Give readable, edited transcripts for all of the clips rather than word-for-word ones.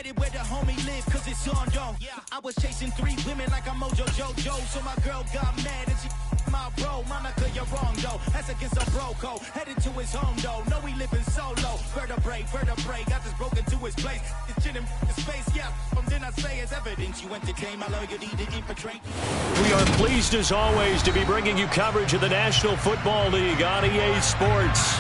Headed where the homie live, cause it's on dome. I was chasing 3 women like I'm Mojo Jojo. So my girl got mad and she my bro. Monica, you're wrong though. That's against a bro code. Headed to his home though. No, he living solo. Vertebrae. Got just broken to his place. It's in his face, yeah. Then I say it's evidence you entertain my love, you need to infiltrate. We are pleased as always to be bringing you coverage of the National Football League on EA Sports.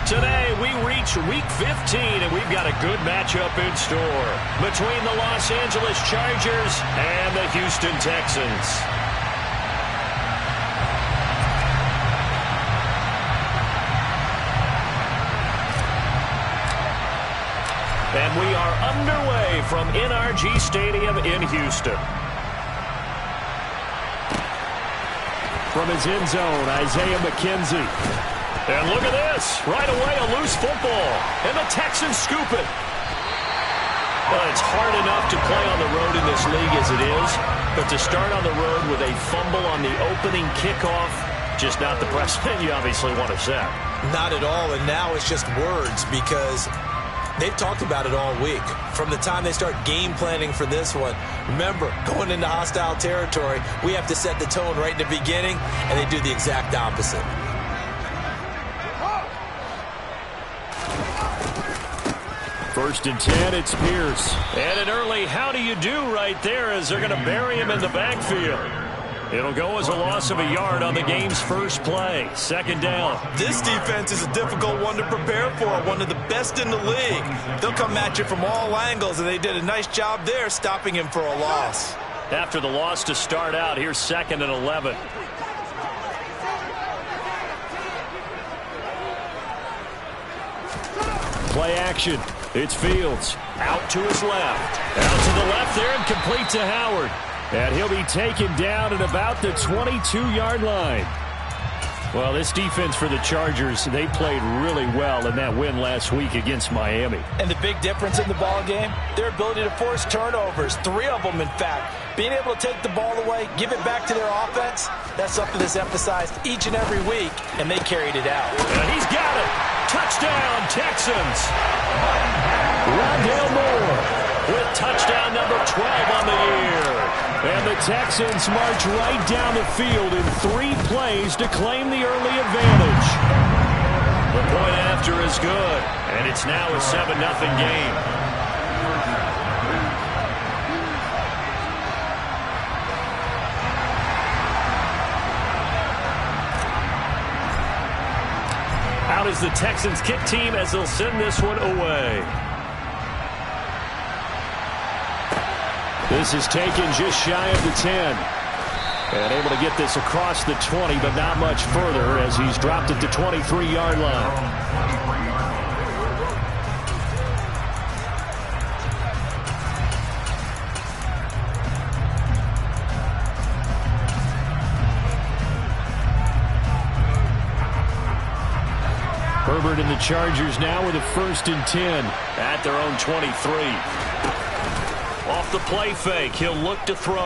Today we reach Week 15 and we've got a good matchup in store between the Los Angeles Chargers and the Houston Texans. And we are underway from NRG Stadium in Houston. From his end zone, Isaiah McKenzie. And look at this. Right away, a loose football. And the Texans scoop it. Well, it's hard enough to play on the road in this league as it is. But to start on the road with a fumble on the opening kickoff, just not the precedent you obviously want to set. Not at all, and now it's just words because they've talked about it all week. From the time they start game planning for this one, remember, going into hostile territory, we have to set the tone right in the beginning, and they do the exact opposite. First and 10, it's Pierce. And an early how do you do right there as they're going to bury him in the backfield. It'll go as a loss of a yard on the game's first play. Second down. This defense is a difficult one to prepare for, one of the best in the league. They'll come at you from all angles, and they did a nice job there stopping him for a loss. After the loss to start out, here's 2nd and 11. Play action. It's Fields. Out to his left. Out to the left there and complete to Howard. And he'll be taken down at about the 22-yard line. Well, this defense for the Chargers, they played really well in that win last week against Miami. And the big difference in the ball game, their ability to force turnovers, 3 of them in fact. Being able to take the ball away, give it back to their offense, that's something that's emphasized each and every week, and they carried it out. And he's got it. Touchdown, Texans. Rondale Moore with touchdown number 12 on the year. And the Texans march right down the field in 3 plays to claim the early advantage. The point after is good, and it's now a 7-0 game. Out is the Texans kick team as they'll send this one away. This is taken just shy of the 10. And able to get this across the 20, but not much further as he's dropped at the 23-yard line. Herbert and the Chargers now with a 1st and 10 at their own 23. Off the play fake, he'll look to throw.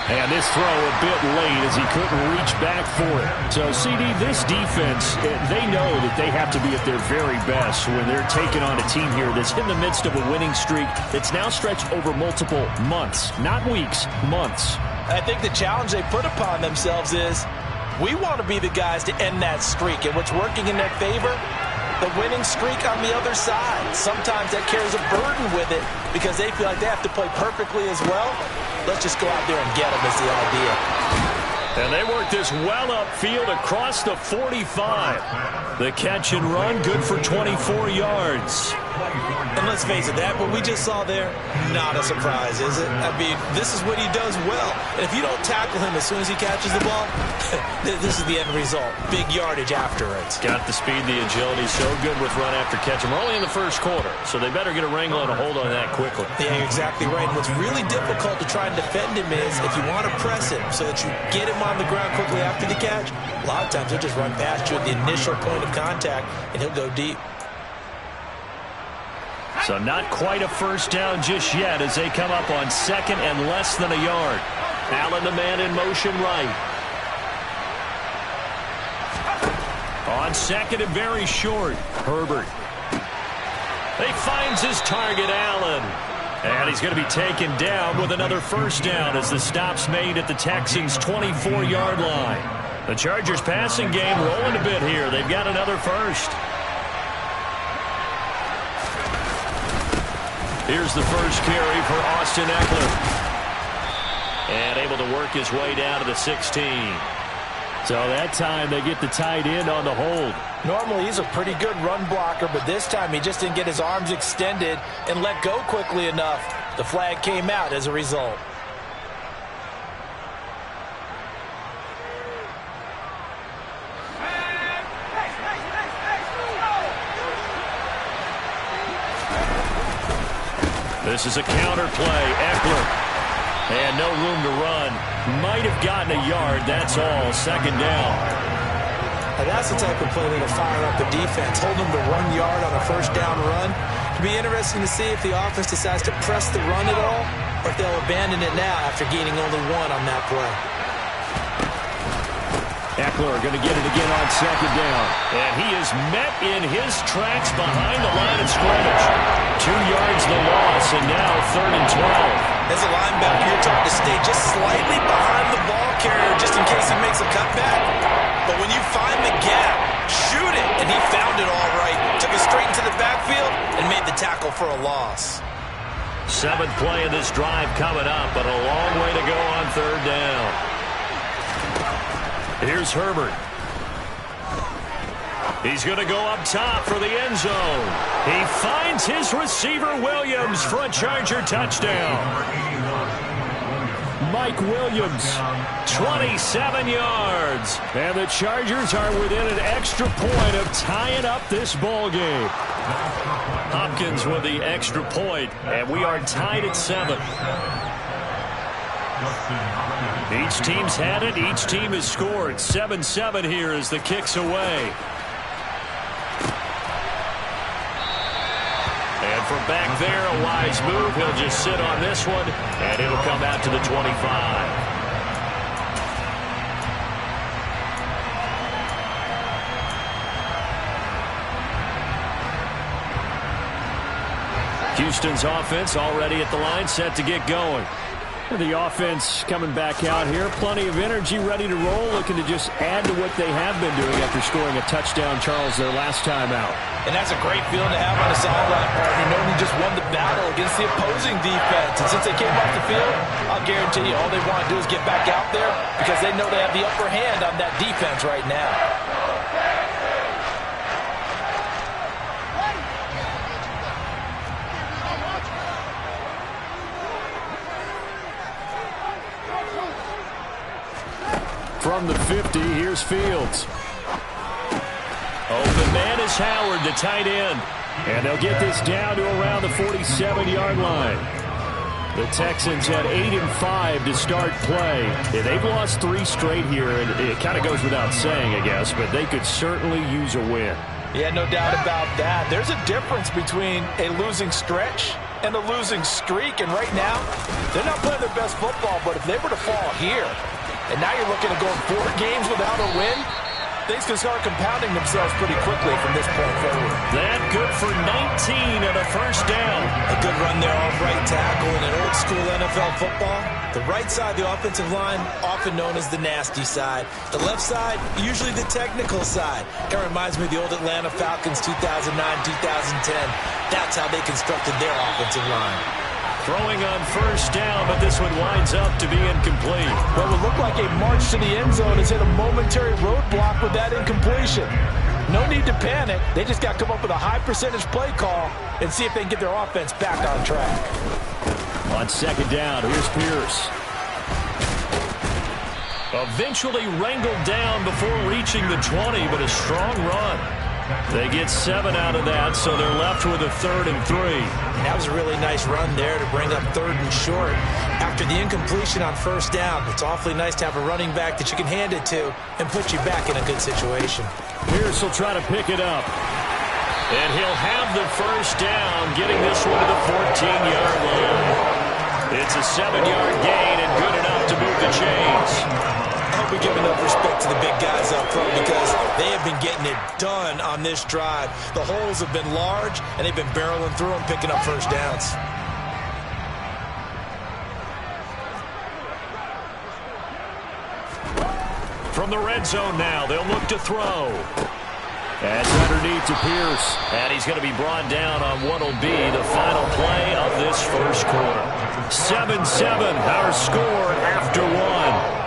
And this throw a bit late as he couldn't reach back for it. So, CD, this defense, they know that they have to be at their very best when they're taking on a team here that's in the midst of a winning streak that's now stretched over multiple months, not weeks, months. I think the challenge they put upon themselves is we want to be the guys to end that streak, and what's working in their favor, the winning streak on the other side. Sometimes that carries a burden with it because they feel like they have to play perfectly as well. Let's just go out there and get them is the idea. And they work this well upfield across the 45. The catch and run, good for 24 yards. And let's face it, that what we just saw there, not a surprise, is it? I mean, this is what he does well. And if you don't tackle him as soon as he catches the ball, this is the end result. Big yardage after it. Got the speed, the agility, so good with run after catch. We're only in the first quarter, so they better get a wrangle and a hold on that quickly. Yeah, you're exactly right. And what's really difficult to try and defend him is if you want to press him so that you get him on the ground quickly after the catch, a lot of times he'll just run past you at the initial point of contact, and he'll go deep. So not quite a first down just yet as they come up on 2nd and less than a yard. Allen, the man in motion right. On 2nd and very short, Herbert. He finds his target, Allen. And he's going to be taken down with another first down as the stop's made at the Texans' 24-yard line. The Chargers' passing game rolling a bit here. They've got another first. Here's the first carry for Austin Eckler. And able to work his way down to the 16. So that time they get the tight end on the hold. Normally he's a pretty good run blocker, but this time he just didn't get his arms extended and let go quickly enough. The flag came out as a result. This is a counter play. Eckler. And no room to run. Might have gotten a yard. That's all. Second down. And that's the type of play that'll fire up the defense. Hold them to 1 yard on a first down run. It'll be interesting to see if the offense decides to press the run at all, or if they'll abandon it now after gaining only 1 on that play. Eckler going to get it again on second down. And he is met in his tracks behind the line of scrimmage. 2 yards the loss, and now 3rd and 12. As a linebacker, you're trying to stay just slightly behind the ball carrier just in case he makes a cutback. But when you find the gap, shoot it. And he found it all right. Took it straight into the backfield and made the tackle for a loss. 7th play of this drive coming up, but a long way to go on 3rd down. Here's Herbert. He's going to go up top for the end zone. He finds his receiver, Williams, for a Charger touchdown. Mike Williams, 27 yards. And the Chargers are within an extra point of tying up this ball game. Hopkins with the extra point, and we are tied at 7. Each team's had it. Each team has scored. 7-7 here as the kick's away. And from back there, a wise move. He'll just sit on this one, and it'll come out to the 25. Houston's offense already at the line, set to get going. The offense coming back out here. Plenty of energy, ready to roll, looking to just add to what they have been doing after scoring a touchdown, Charles, their last time out. And that's a great feeling to have on the sideline, partner, knowing you just won the battle against the opposing defense. And since they came off the field, I'll guarantee you all they want to do is get back out there because they know they have the upper hand on that defense right now. From the 50, here's Fields. Open man is Howard, the tight end. And they'll get this down to around the 47-yard line. The Texans had 8-5 to start play. Yeah, they've lost 3 straight here, and it kind of goes without saying, I guess, but they could certainly use a win. Yeah, no doubt about that. There's a difference between a losing stretch and a losing streak, and right now, they're not playing their best football, but if they were to fall here, and now you're looking at going 4 games without a win, things can start compounding themselves pretty quickly from this point forward. That good for 19 and a first down. A good run there off right tackle in an old school NFL football. The right side of the offensive line, often known as the nasty side. The left side, usually the technical side. It reminds me of the old Atlanta Falcons 2009-2010. That's how they constructed their offensive line. Throwing on first down, but this one winds up to be incomplete. What would look like a march to the end zone has hit a momentary roadblock with that incompletion. No need to panic. They just got to come up with a high percentage play call and see if they can get their offense back on track. On second down, here's Pierce. Eventually wrangled down before reaching the 20, but a strong run. They get 7 out of that, so they're left with a 3rd and 3. That was a really nice run there to bring up 3rd and short. After the incompletion on first down, it's awfully nice to have a running back that you can hand it to and put you back in a good situation. Pierce will try to pick it up. And he'll have the first down, getting this one to the 14-yard line. It's a 7-yard gain and good enough to move the chains. we give enough respect to the big guys up front because they have been getting it done on this drive. The holes have been large, and they've been barreling through them, picking up first downs. From the red zone now, they'll look to throw. That's underneath to Pierce. And he's going to be brought down on what will be the final play of this first quarter. 7-7, our score after one.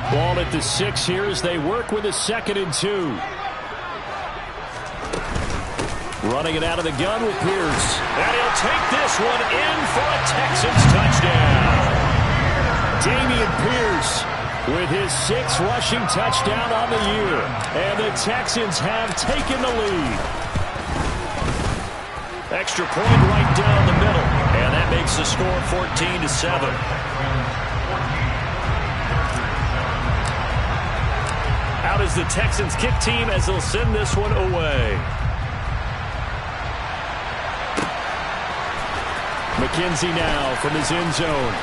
Ball at the 6 here as they work with a 2nd and 2. Running it out of the gun with Pierce. And he'll take this one in for a Texans touchdown. Dameon Pierce with his 6th rushing touchdown on the year. And the Texans have taken the lead. Extra point right down the middle. And that makes the score 14-7. Out is the Texans kick team as they'll send this one away. McKenzie now from his end zone.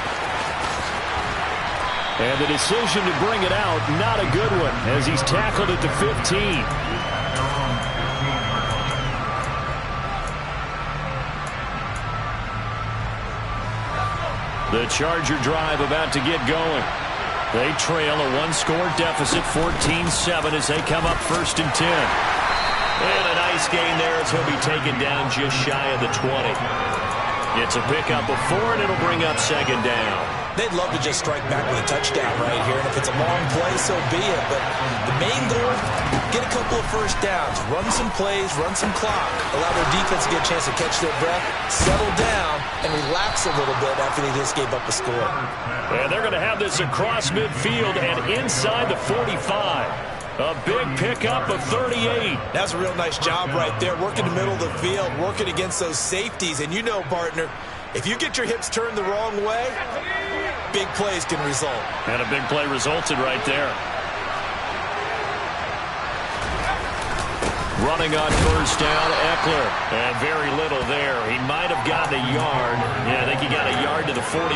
And the decision to bring it out, not a good one, as he's tackled at the 15. The Charger drive about to get going. They trail a 1-score deficit, 14-7, as they come up 1st and 10. And a nice gain there as he'll be taken down just shy of the 20. It's a pickup of 4, and it'll bring up 2nd down. They'd love to just strike back with a touchdown right here, and if it's a long play, so be it. But the main goal, get a couple of first downs, run some plays, run some clock, allow their defense to get a chance to catch their breath, settle down, and relax a little bit after they just gave up a score. And they're going to have this across midfield and inside the 45. A big pickup of 38. That's a real nice job right there, working the middle of the field, working against those safeties. And you know, partner, if you get your hips turned the wrong way, big plays can result. And a big play resulted right there. Running on 1st down, Eckler. And very little there. He might have gotten a yard. Yeah, I think he got a yard to the 41.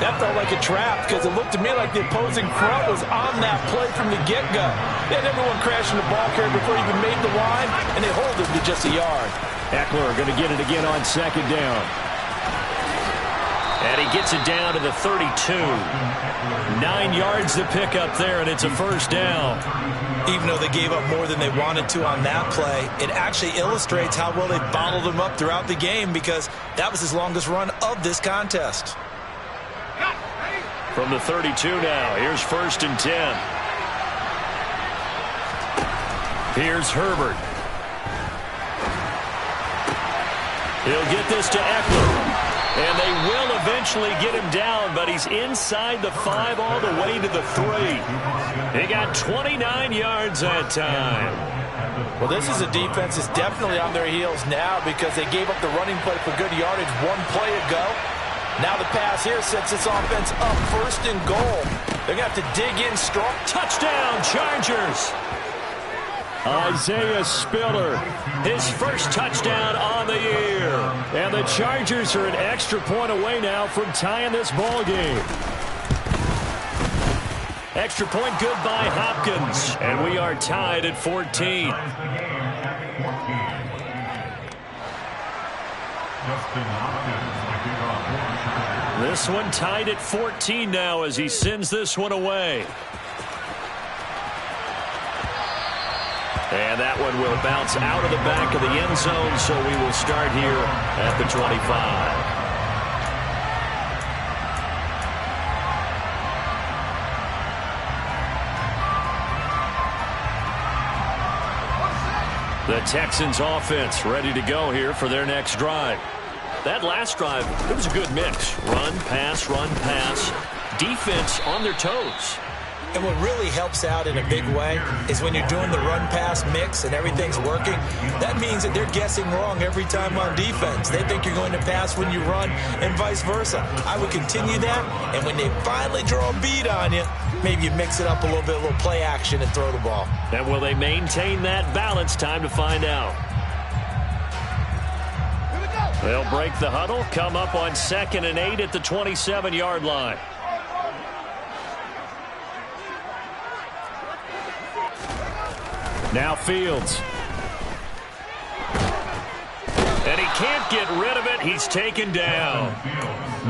That felt like a trap because it looked to me like the opposing front was on that play from the get-go. They had everyone crashing the ball carrier before he even made the line, and they hold him to just a yard. Eckler going to get it again on 2nd down. And he gets it down to the 32. 9 yards to pick up there, and it's a 1st down. Even though they gave up more than they wanted to on that play, it actually illustrates how well they bottled them up throughout the game because that was his longest run of this contest. From the 32 now, here's 1st and 10. Here's Herbert. He'll get this to Eckler. And they will eventually get him down, but he's inside the 5 all the way to the 3. He got 29 yards that time. Well, this is a defense that's definitely on their heels now because they gave up the running play for good yardage 1 play ago. Now the pass here sets this offense up 1st and goal. They're going to have to dig in strong. Touchdown, Chargers. Isaiah Spiller, his first touchdown on the year. And the Chargers are an extra point away now from tying this ball game. Extra point good by Hopkins. And we are tied at 14. This one tied at 14 now as he sends this one away. And that one will bounce out of the back of the end zone, so we will start here at the 25. The Texans offense ready to go here for their next drive. That last drive, it was a good mix. Run, pass, defense on their toes. And what really helps out in a big way is when you're doing the run-pass mix and everything's working, that means that they're guessing wrong every time on defense. They think you're going to pass when you run and vice versa. I would continue that, and when they finally draw a bead on you, maybe you mix it up a little bit, a little play action, and throw the ball. And will they maintain that balance? Time to find out. They'll break the huddle, come up on 2nd and 8 at the 27-yard line. Now Fields. And he can't get rid of it. He's taken down.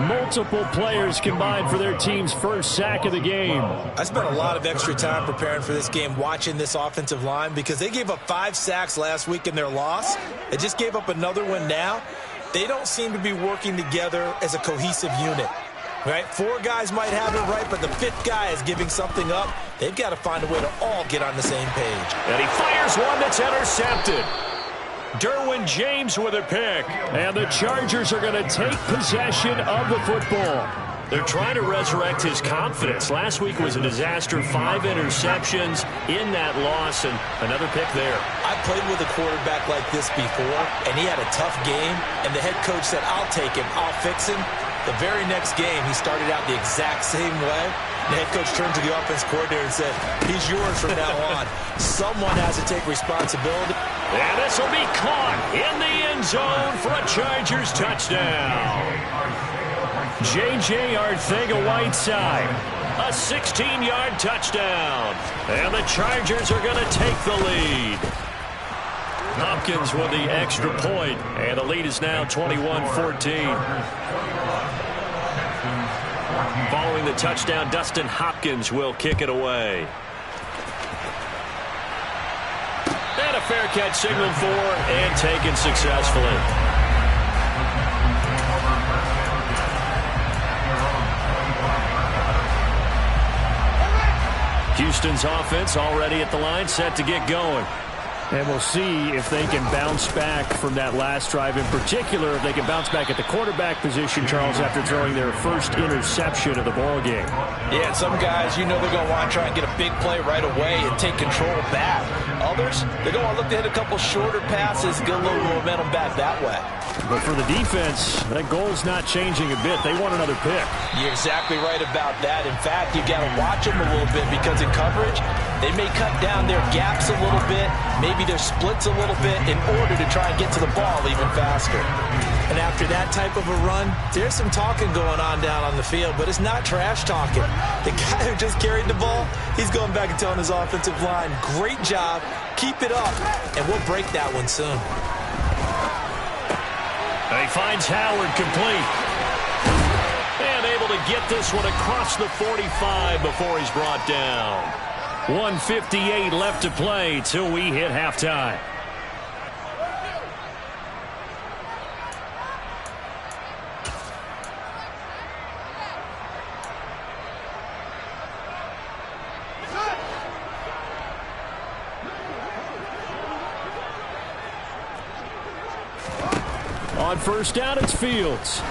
Multiple players combined for their team's first sack of the game. I spent a lot of extra time preparing for this game watching this offensive line because they gave up 5 sacks last week in their loss. They just gave up another one now. They don't seem to be working together as a cohesive unit. Right? 4 guys might have it right, but the 5th guy is giving something up. They've got to find a way to all get on the same page. And he fires one that's intercepted. Derwin James with a pick. And the Chargers are going to take possession of the football. They're trying to resurrect his confidence. Last week was a disaster. 5 interceptions in that loss, and another pick there. I played with a quarterback like this before, and he had a tough game, and the head coach said, I'll take him, I'll fix him. The very next game, he started out the exact same way. The head coach turned to the offense coordinator and said, he's yours from now on. Someone has to take responsibility. And this will be caught in the end zone for a Chargers touchdown. J.J. Arcega-Whiteside, a 16-yard touchdown. And the Chargers are going to take the lead. Hopkins with the extra point, and the lead is now 21-14. Following the touchdown, Dustin Hopkins will kick it away. And a fair catch signaled for and taken successfully. Houston's offense already at the line, set to get going. And we'll see if they can bounce back from that last drive. In particular, if they can bounce back at the quarterback position, Charles, after throwing their first interception of the ballgame. Yeah, and some guys, you know they're going to want to try and get a big play right away and take control back. Others, they're going to want to look to hit a couple shorter passes, get a little momentum back that way. But for the defense, that goal's not changing a bit. They want another pick. You're exactly right about that. In fact, you got to watch them a little bit because in coverage, they may cut down their gaps a little bit, maybe their splits a little bit in order to try and get to the ball even faster. And after that type of a run, there's some talking going on down on the field, but it's not trash talking. The guy who just carried the ball, he's going back and telling his offensive line, great job, keep it up, and we'll break that one soon. He finds Howard complete. And able to get this one across the 45 before he's brought down. 1:58 left to play till we hit halftime. On first down, it's Fields.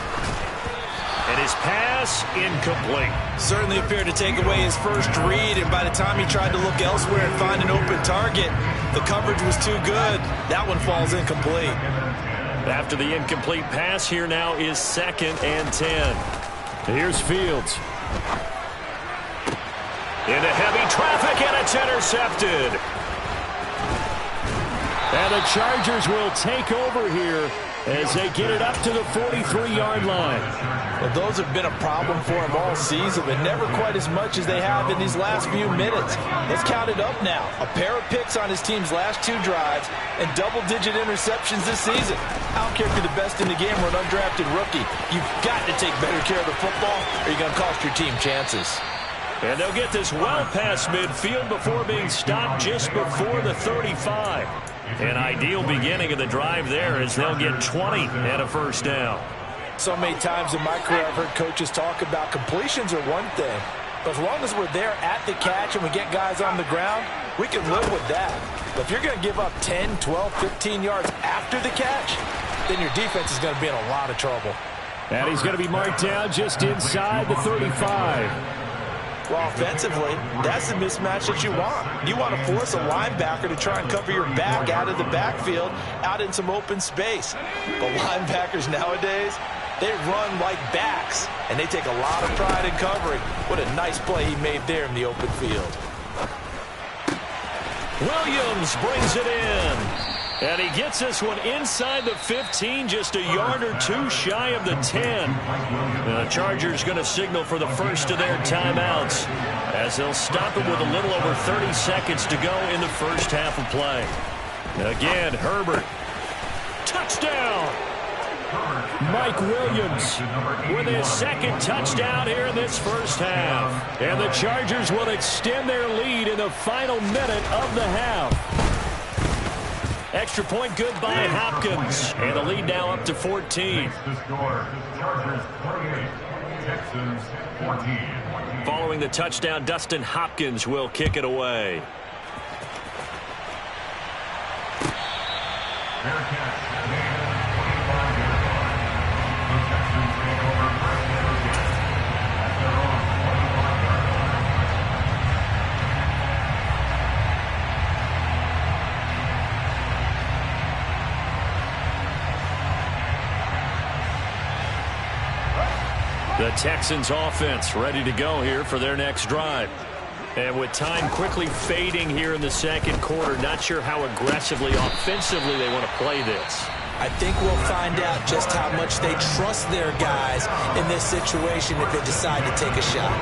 And his pass incomplete. Certainly appeared to take away his first read, and by the time he tried to look elsewhere and find an open target, the coverage was too good. That one falls incomplete. After the incomplete pass, here now is 2nd and 10. Here's Fields. Into heavy traffic, and it's intercepted. And the Chargers will take over here as they get it up to the 43-yard line. Well, those have been a problem for him all season, but never quite as much as they have in these last few minutes. Let's count it up now. A pair of picks on his team's last 2 drives and double-digit interceptions this season. I don't care if you're the best in the game or an undrafted rookie. You've got to take better care of the football or you're going to cost your team chances. And they'll get this well past midfield before being stopped just before the 35. An ideal beginning of the drive there as they'll get 20 and a first down. So many times in my career I've heard coaches talk about completions are one thing, but as long as we're there at the catch and we get guys on the ground, we can live with that. But if you're going to give up 10, 12, 15 yards after the catch, then your defense is going to be in a lot of trouble. And he's going to be marked down just inside the 35. Well, offensively, that's the mismatch that you want. You want to force a linebacker to try and cover your back out of the backfield, out in some open space. But linebackers nowadays, they run like backs, and they take a lot of pride in covering. What a nice play he made there in the open field. Williams brings it in. And he gets this one inside the 15, just a yard or two shy of the 10. The Chargers going to signal for the first of their timeouts as they'll stop it with a little over 30 seconds to go in the first half of play. Again, Herbert. Touchdown! Mike Williams with his second touchdown here in this first half. And the Chargers will extend their lead in the final minute of the half. Extra point good by Hopkins. And the lead now up to 14. Following the touchdown, Dustin Hopkins will kick it away. The Texans offense ready to go here for their next drive. And with time quickly fading here in the second quarter, not sure how aggressively, offensively they want to play this. I think we'll find out just how much they trust their guys in this situation if they decide to take a shot.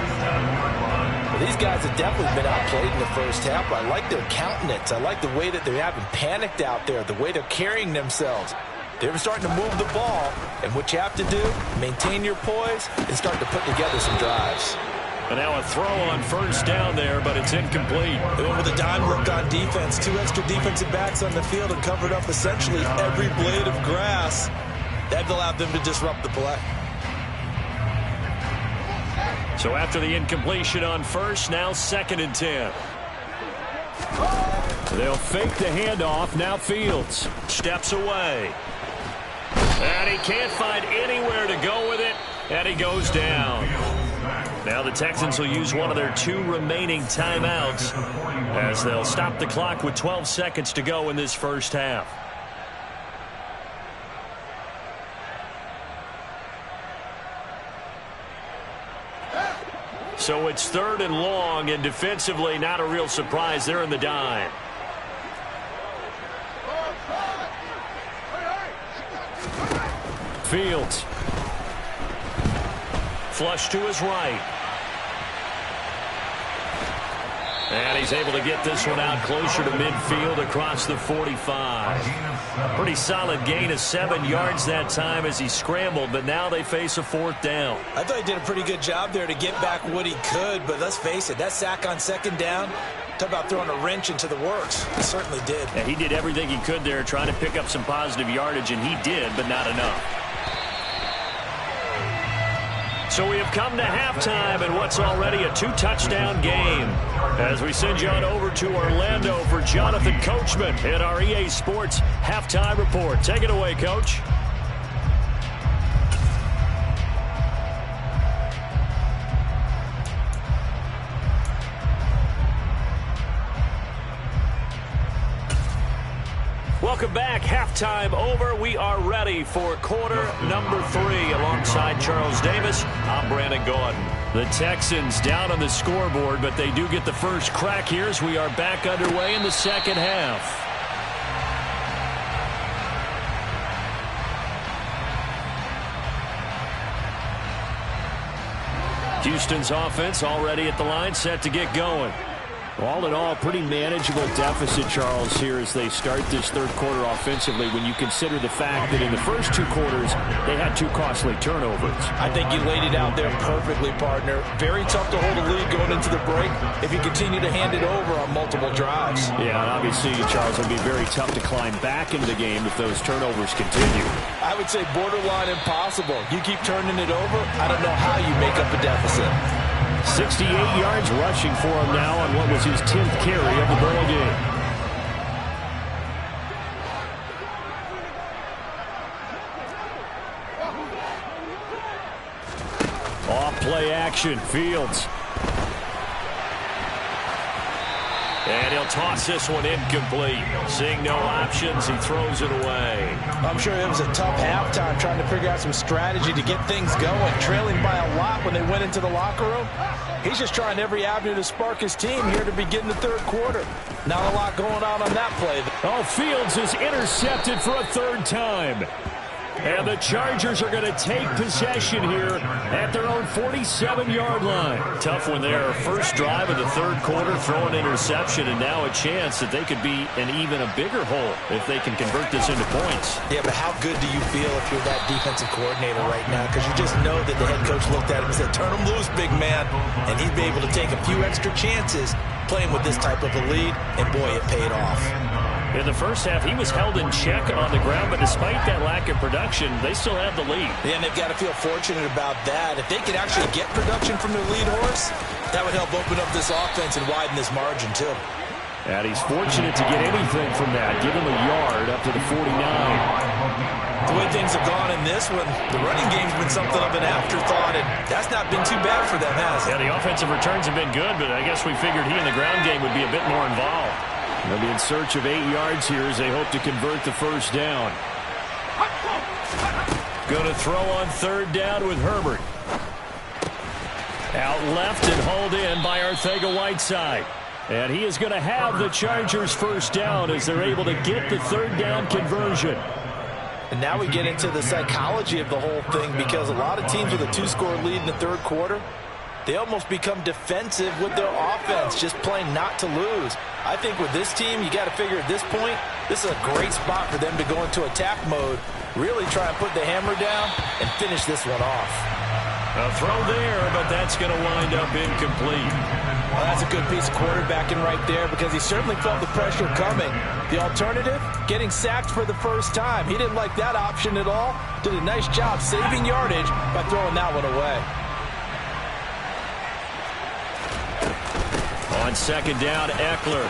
Well, these guys have definitely been outplayed in the first half. I like their countenance. I like the way that they haven't panicked out there, the way they're carrying themselves. They're starting to move the ball, and what you have to do, maintain your poise and start to put together some drives. And now a throw on first down there, but it's incomplete. They went with a dime look on defense. 2 extra defensive backs on the field and covered up essentially every blade of grass. That allowed them to disrupt the play. So after the incompletion on first, now 2nd and 10. They'll fake the handoff. Now Fields steps away. And he can't find anywhere to go with it, and he goes down. Now the Texans will use one of their 2 remaining timeouts as they'll stop the clock with 12 seconds to go in this first half. So it's 3rd and long, and defensively not a real surprise. They're in the dime. Fields. Flush to his right. And he's able to get this one out closer to midfield across the 45. Pretty solid gain of 7 yards that time as he scrambled, but now they face a 4th down. I thought he did a pretty good job there to get back what he could, but let's face it, that sack on 2nd down, talk about throwing a wrench into the works. He certainly did. And he did everything he could there trying to pick up some positive yardage, and he did, but not enough. So we have come to halftime in what's already a 2-touchdown game. As we send you on over to Orlando for Jonathan Coachman at our EA Sports Halftime Report. Take it away, Coach. Welcome back. Halftime over. We are ready for quarter number 3. Alongside Charles Davis, I'm Brandon Gordon. The Texans down on the scoreboard, but they do get the first crack here as we are back underway in the second half. Houston's offense already at the line, set to get going. All in all, pretty manageable deficit, Charles, here as they start this 3rd quarter offensively when you consider the fact that in the first 2 quarters, they had 2 costly turnovers. I think you laid it out there perfectly, partner. Very tough to hold a lead going into the break if you continue to hand it over on multiple drives. Yeah, and obviously, Charles, it would be very tough to climb back into the game if those turnovers continue. I would say borderline impossible. You keep turning it over, I don't know how you make up a deficit. 68 yards rushing for him now on what was his 10th carry of the ball game. Off play action, Fields. And he'll toss this one incomplete. Seeing no options, he throws it away. I'm sure it was a tough halftime trying to figure out some strategy to get things going. Trailing by a lot when they went into the locker room. He's just trying every avenue to spark his team here to begin the third quarter. Not a lot going on that play. Oh, Fields is intercepted for a third time. And the Chargers are going to take possession here at their own 47-yard line. Tough when their first drive of the third quarter, throw an interception, and now a chance that they could be in even a bigger hole if they can convert this into points. Yeah, but how good do you feel if you're that defensive coordinator right now? Because you just know that the head coach looked at him and said, turn him loose, big man. And he'd be able to take a few extra chances playing with this type of a lead, and boy, it paid off. In the first half, he was held in check on the ground, but despite that lack of production, they still have the lead. Yeah, and they've got to feel fortunate about that. If they could actually get production from their lead horse, that would help open up this offense and widen this margin, too. And he's fortunate to get anything from that. Give him a yard up to the 49. The way things have gone in this one, the running game's been something of an afterthought, and that's not been too bad for them, has it? Yeah, the offensive returns have been good, but I guess we figured he in the ground game would be a bit more involved. They'll be in search of 8 yards here as they hope to convert the first down. Going to throw on third down with Herbert. Out left and hauled in by Arcega-Whiteside. And he is going to have the Chargers first down as they're able to get the third down conversion. And now we get into the psychology of the whole thing, because a lot of teams with a 2-score lead in the third quarter, they almost become defensive with their offense, just playing not to lose. I think with this team, you got to figure at this point, this is a great spot for them to go into attack mode, really try and put the hammer down and finish this one off. A throw there, but that's going to wind up incomplete. Well, that's a good piece of quarterbacking right there, because he certainly felt the pressure coming. The alternative, getting sacked for the first time. He didn't like that option at all. Did a nice job saving yardage by throwing that one away. On second down, Eckler.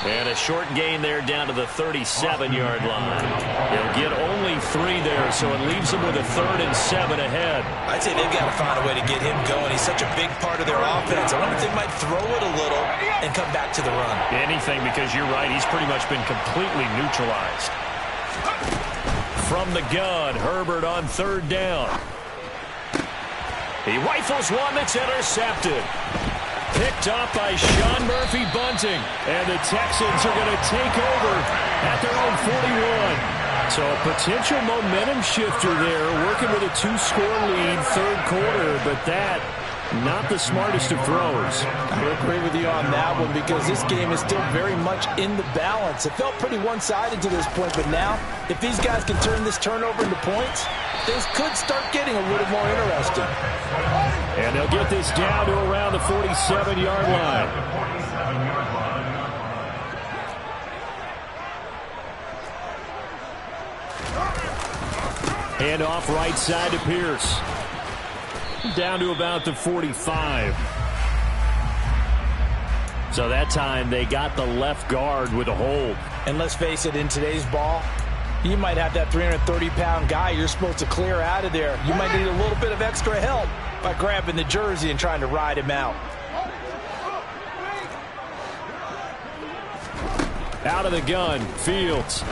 And a short gain there down to the 37-yard line. They'll get only 3 there, so it leaves them with a 3rd and 7 ahead. I'd say they've got to find a way to get him going. He's such a big part of their offense. I wonder if they might throw it a little and come back to the run. Anything, because you're right, he's pretty much been completely neutralized. From the gun, Herbert on third down. He rifles one that's intercepted. Picked up by Sean Murphy Bunting. And the Texans are going to take over at their own 41. So a potential momentum shifter there, working with a 2-score lead, third quarter, but that, not the smartest of throws. I would agree with you on that one, because this game is still very much in the balance. It felt pretty one-sided to this point, but now, if these guys can turn this turnover into points, things could start getting a little more interesting. And they'll get this down to around the 47-yard line. Hand off right side to Pierce. Down to about the 45. So that time they got the left guard with a hold. And let's face it, in today's ball, you might have that 330-pound guy you're supposed to clear out of there. You might need a little bit of extra help by grabbing the jersey and trying to ride him out. Out of the gun, Fields.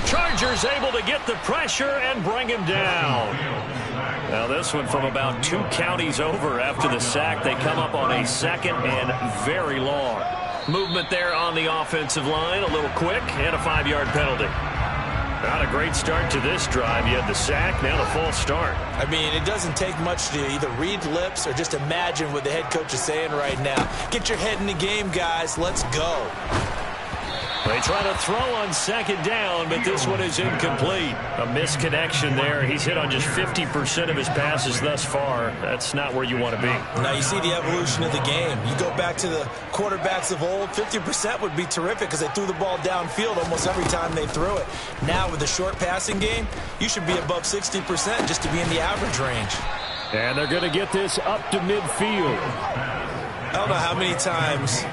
Chargers able to get the pressure and bring him down. Now this one from about 2 counties over after the sack. They come up on a 2nd and very long. Movement there on the offensive line, a little quick, and a 5-yard penalty. Not a great start to this drive. You had the sack, now the false start. I mean, it doesn't take much to either read lips or just imagine what the head coach is saying right now. Get your head in the game, guys. Let's go. They try to throw on second down, but this one is incomplete. A misconnection there. He's hit on just 50% of his passes thus far. That's not where you want to be. Now you see the evolution of the game. You go back to the quarterbacks of old, 50% would be terrific because they threw the ball downfield almost every time they threw it. Now with the short passing game, you should be above 60% just to be in the average range. And they're going to get this up to midfield. I don't know how many times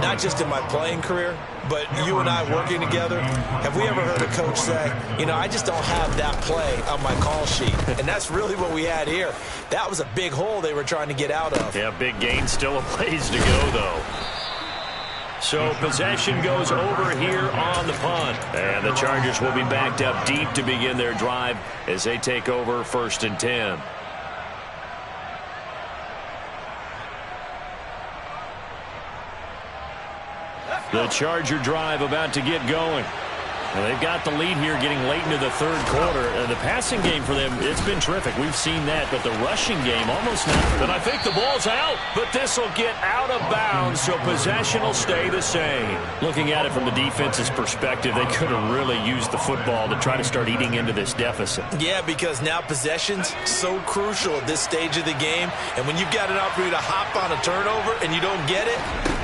not just in my playing career, but you and I working together, have we ever heard a coach say, you know, I just don't have that play on my call sheet? And that's really what we had here. That was a big hole they were trying to get out of. Yeah, big gain, still a ways to go, though. So possession goes over here on the punt. And the Chargers will be backed up deep to begin their drive as they take over 1st and 10. The Charger drive about to get going. Well, they've got the lead here getting late into the 3rd quarter. The passing game for them, it's been terrific. We've seen that, but the rushing game almost not. But I think the ball's out, but this will get out of bounds, so possession will stay the same. Looking at it from the defense's perspective, they could have really used the football to try to start eating into this deficit. Yeah, because now possession's so crucial at this stage of the game, and when you've got an opportunity to hop on a turnover and you don't get it,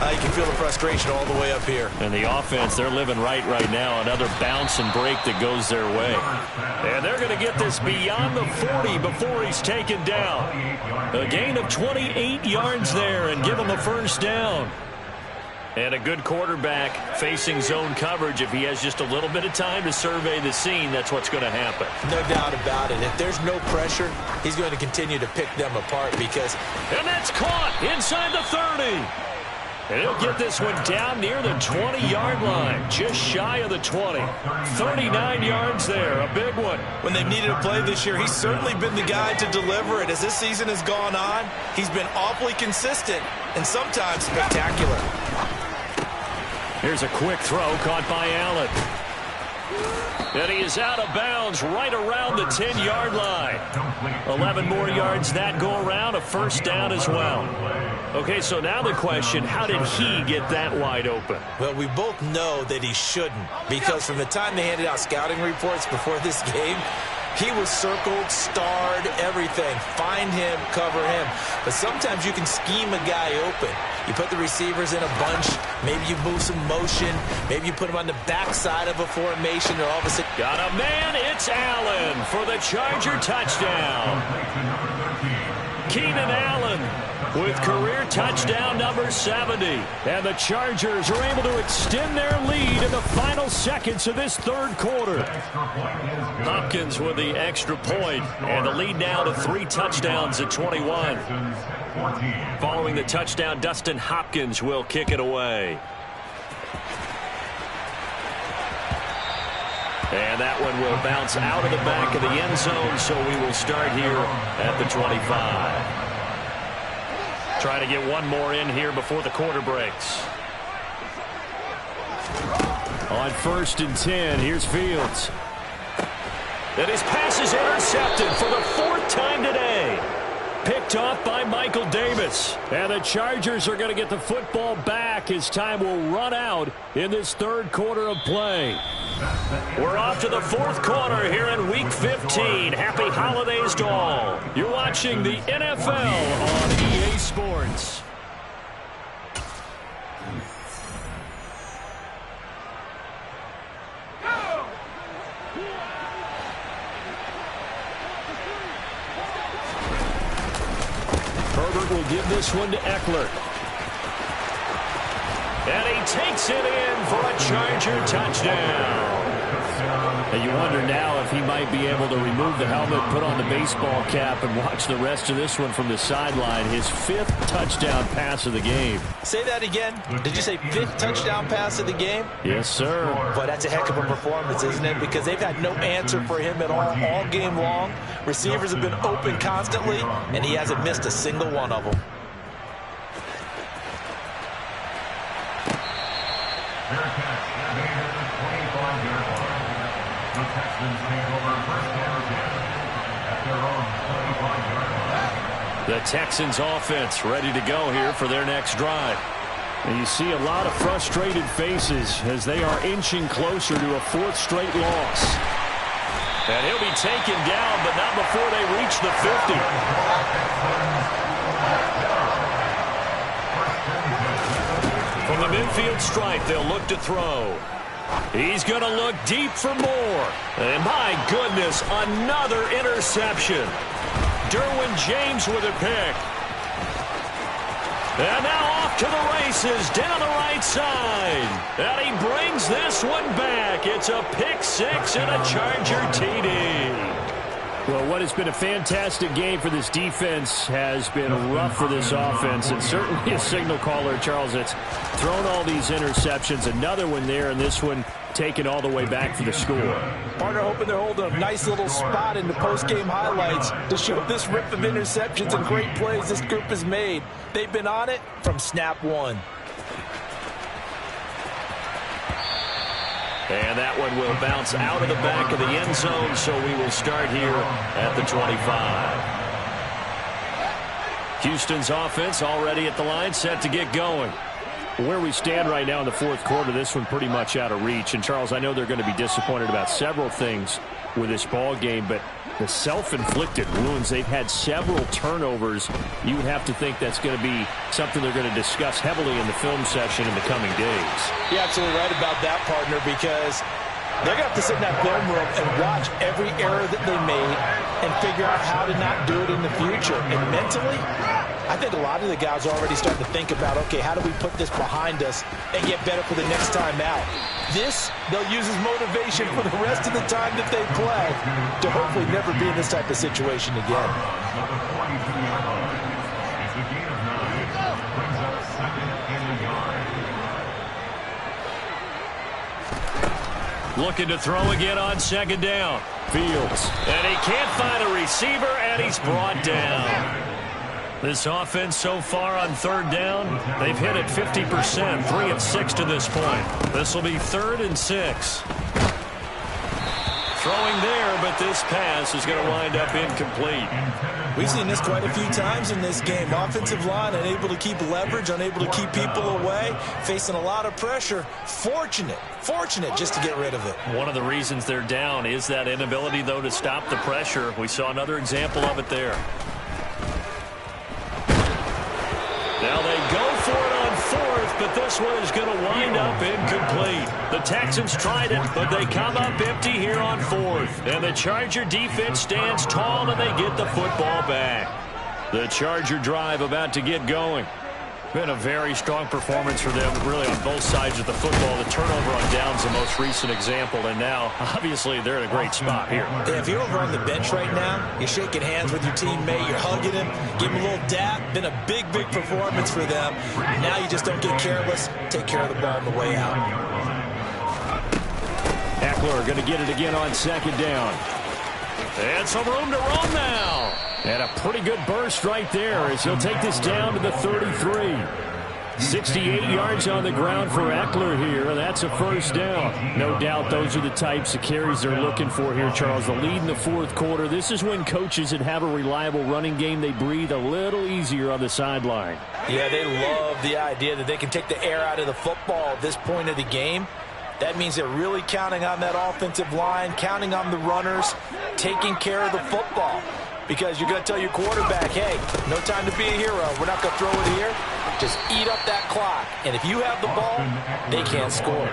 you can feel the frustration all the way up here. And the offense, they're living right now. Another bounce and break that goes their way. And they're going to get this beyond the 40 before he's taken down. A gain of 28 yards there and give him a 1st down. And a good quarterback facing zone coverage. If he has just a little bit of time to survey the scene, that's what's going to happen. No doubt about it. If there's no pressure, he's going to continue to pick them apart because... And that's caught inside the 30. And he'll get this one down near the 20-yard line, just shy of the 20. 39 yards there, a big one. When they've needed a play this year, he's certainly been the guy to deliver it. As this season has gone on, he's been awfully consistent and sometimes spectacular. Here's a quick throw caught by Allen. And he is out of bounds right around the 10-yard line. 11 more yards that go around, a 1st down as well. Okay, so now the question, how did he get that wide open? Well, we both know that he shouldn't, because from the time they handed out scouting reports before this game, he was circled, starred, everything. Find him, cover him. But sometimes you can scheme a guy open. You put the receivers in a bunch. Maybe you move some motion. Maybe you put him on the backside of a formation. Or all of a sudden... Got a man. It's Allen for the Charger touchdown. Keenan Allen with career touchdown number 70. And the Chargers are able to extend their lead in the final seconds of this 3rd quarter. Hopkins with the extra point, and the lead now to 3 touchdowns at 21. Following the touchdown, Dustin Hopkins will kick it away. And that one will bounce out of the back of the end zone, so we will start here at the 25. Trying to get one more in here before the quarter breaks. On 1st and 10, here's Fields. And his pass is intercepted for the 4th time today. Picked off by Michael Davis. And the Chargers are going to get the football back as time will run out in this 3rd quarter of play. We're off to the 4th quarter here in Week 15. Happy holidays to all. You're watching the NFL on EA Sports. Herbert will give this one to Eckler. And he takes it in for a Charger touchdown. And you wonder now if he might be able to remove the helmet, put on the baseball cap, and watch the rest of this one from the sideline. His 5th touchdown pass of the game. Say that again. Did you say 5th touchdown pass of the game? Yes, sir. Boy, that's a heck of a performance, isn't it? Because they've had no answer for him at all game long. Receivers have been open constantly, and he hasn't missed a single one of them. The Texans offense ready to go here for their next drive. And you see a lot of frustrated faces as they are inching closer to a 4th straight loss. And he'll be taken down, but not before they reach the 50. From the midfield stripe, they'll look to throw. He's going to look deep for more. And my goodness, another interception. Derwin James with a pick. And now off to the races down the right side. And he brings this one back. It's a pick six and a Charger TD. Well, what has been a fantastic game for this defense has been rough for this offense, and certainly a signal caller, Charles, that's thrown all these interceptions. Another one there, and this one taken all the way back for the score. Partner hoping they're holding a nice little spot in the post-game highlights to show this rip of interceptions and great plays this group has made. They've been on it from snap one. And that one will bounce out of the back of the end zone, so we will start here at the 25. Houston's offense already at the line, set to get going. Where we stand right now in the fourth quarter, this one pretty much out of reach. And, Charles, I know they're going to be disappointed about several things with this ball game, but the self-inflicted wounds, they've had several turnovers. You would have to think that's going to be something they're going to discuss heavily in the film session in the coming days. You're absolutely right about that, partner, because they're going to have to sit in that film room and watch every error that they made and figure out how to not do it in the future. And mentally, I think a lot of the guys are already starting to think about, okay, how do we put this behind us and get better for the next time out? This, they'll use as motivation for the rest of the time that they play to hopefully never be in this type of situation again. Looking to throw again on second down. Fields. And he can't find a receiver, and he's brought down. This offense so far on third down, they've hit it 50%, 3 of 6 to this point. This will be 3rd and 6. Throwing there, but this pass is going to wind up incomplete. We've seen this quite a few times in this game. Offensive line unable to keep leverage, unable to keep people away, facing a lot of pressure. Fortunate just to get rid of it. One of the reasons they're down is that inability, though, to stop the pressure. We saw another example of it there. Now they go for it on 4th, but this one is going to wind up incomplete. The Texans tried it, but they come up empty here on 4th. And the Charger defense stands tall, and they get the football back. The Charger drive about to get going. Been a very strong performance for them, really, on both sides of the football. The turnover on downs the most recent example, and now, obviously, they're in a great spot here. Yeah, if you're over on the bench right now, you're shaking hands with your teammate, you're hugging him, give him a little dap. Been a big performance for them. Now you just don't get careless. Take care of the ball on the way out. Eckler going to get it again on second down. And some room to roam now. And a pretty good burst right there as he'll take this down to the 33. 68 yards on the ground for Eckler here. That's a first down. No doubt those are the types of carries they're looking for here, Charles. The lead in the fourth quarter. This is when coaches that have a reliable running game, they breathe a little easier on the sideline. Yeah, they love the idea that they can take the air out of the football at this point of the game. That means they're really counting on that offensive line, counting on the runners, taking care of the football. Because you're going to tell your quarterback, hey, no time to be a hero. We're not going to throw it here. Just eat up that clock. And if you have the ball, they can't score.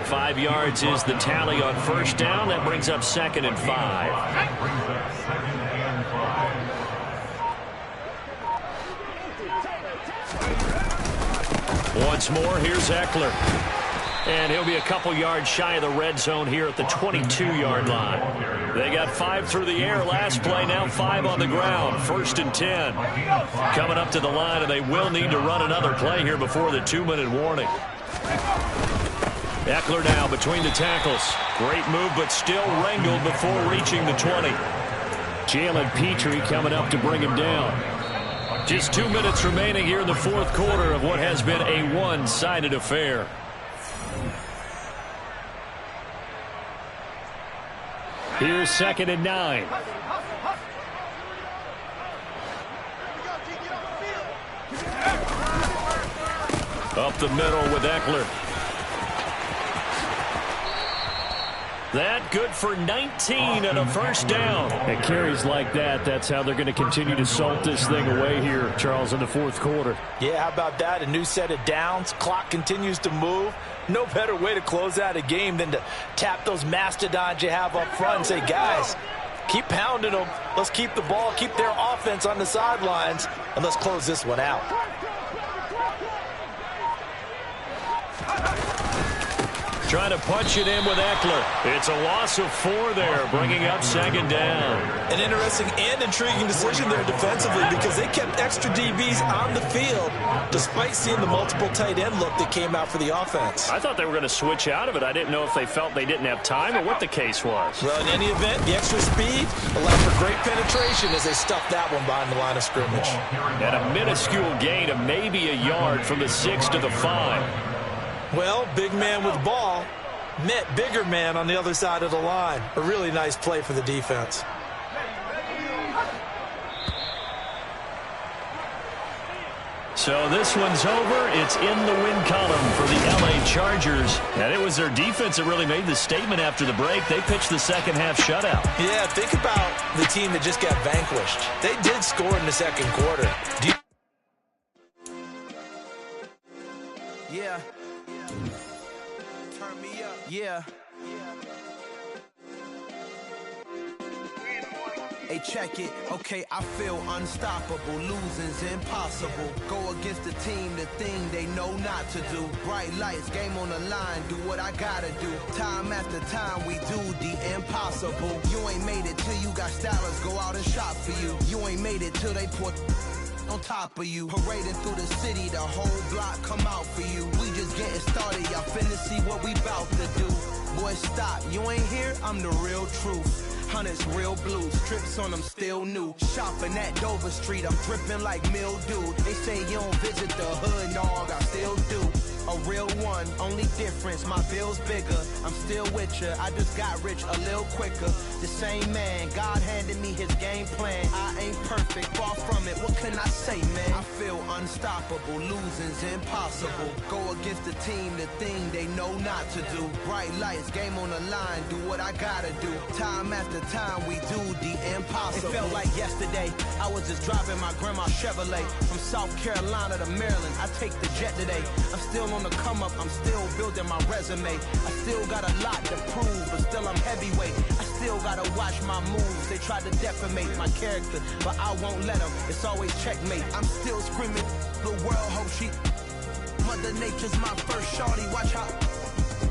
5 yards is the tally on first down. That brings up 2nd and 5. Once more, here's Eckler. And he'll be a couple yards shy of the red zone here at the 22-yard line. They got 5 through the air last play, now 5 on the ground. 1st and 10. Coming up to the line, and they will need to run another play here before the 2-minute warning. Eckler now between the tackles. Great move, but still wrangled before reaching the 20. Jalen Petrie coming up to bring him down. Just 2 minutes remaining here in the fourth quarter of what has been a one-sided affair. Here's 2nd and 9. Up the middle with Eckler. That good for 19 and a first down. And carries like that, that's how they're going to continue to salt this thing away here, Charles, in the fourth quarter. Yeah, how about that? A new set of downs. Clock continues to move. No better way to close out a game than to tap those mastodons you have up front and say, guys, keep pounding them. Let's keep the ball, keep their offense on the sidelines, and let's close this one out. Trying to punch it in with Eckler. It's a loss of 4 there, bringing up 2nd down. An interesting and intriguing decision there defensively because they kept extra DBs on the field despite seeing the multiple tight end look that came out for the offense. I thought they were going to switch out of it. I didn't know if they felt they didn't have time or what the case was. Well, in any event, the extra speed allowed for great penetration as they stuffed that one behind the line of scrimmage. And a minuscule gain of maybe a yard from the 6 to the 5. Well, big man with ball met bigger man on the other side of the line. A really nice play for the defense. So this one's over. It's in the win column for the LA Chargers. And it was their defense that really made the statement after the break. They pitched the second half shutout. Yeah, think about the team that just got vanquished. They did score in the second quarter. Yeah. Turn me up. Yeah. Hey, check it. Okay, I feel unstoppable. Losing's impossible. Go against the team, the thing they know not to do. Bright lights, game on the line. Do what I gotta do. Time after time, we do the impossible. You ain't made it till you got stylers go out and shop for you. You ain't made it till they put on top of you. Parading through the city, the whole block come out for you. We just getting started, y'all finna see what we bout to do. Boy, stop, you ain't here, I'm the real truth. Hunters, real blue, strips on them still new. Shopping at Dover Street, I'm dripping like mildew. They say you don't visit the hood, dog, I still do. A real one, only difference, my bill's bigger. I'm still with ya, I just got rich a little quicker. The same man, God handed me his game plan. I ain't perfect, far from it, what can I say, man? I feel unstoppable, losing's impossible. Go against the team, the thing they know not to do. Bright lights, game on the line, do what I gotta do. Time after time, we do the impossible. It felt like yesterday, I was just driving my grandma's Chevrolet. From South Carolina to Maryland, I take the jet today. I'm still on the come up, I'm still building my resume. I still got a lot to prove, but still I'm heavyweight. I still gotta watch my moves. They tried to defamate my character, but I won't let them. It's always checkmate. I'm still screaming, the world hope she. Mother Nature's my first shorty, watch how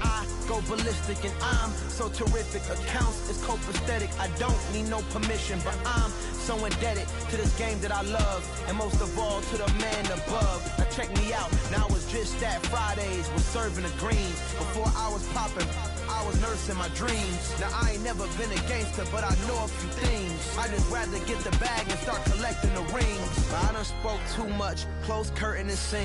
I go ballistic and I'm so terrific. Accounts is copacetic. I don't need no permission, but I'm so indebted to this game that I love, and most of all to the man above. Now check me out, now it's just that Fridays was serving the greens. Before I was popping, I was nursing my dreams. Now I ain't never been a gangster, but I know a few things. I just rather get the bag and start collecting the rings. But I done spoke too much, close curtain and sing.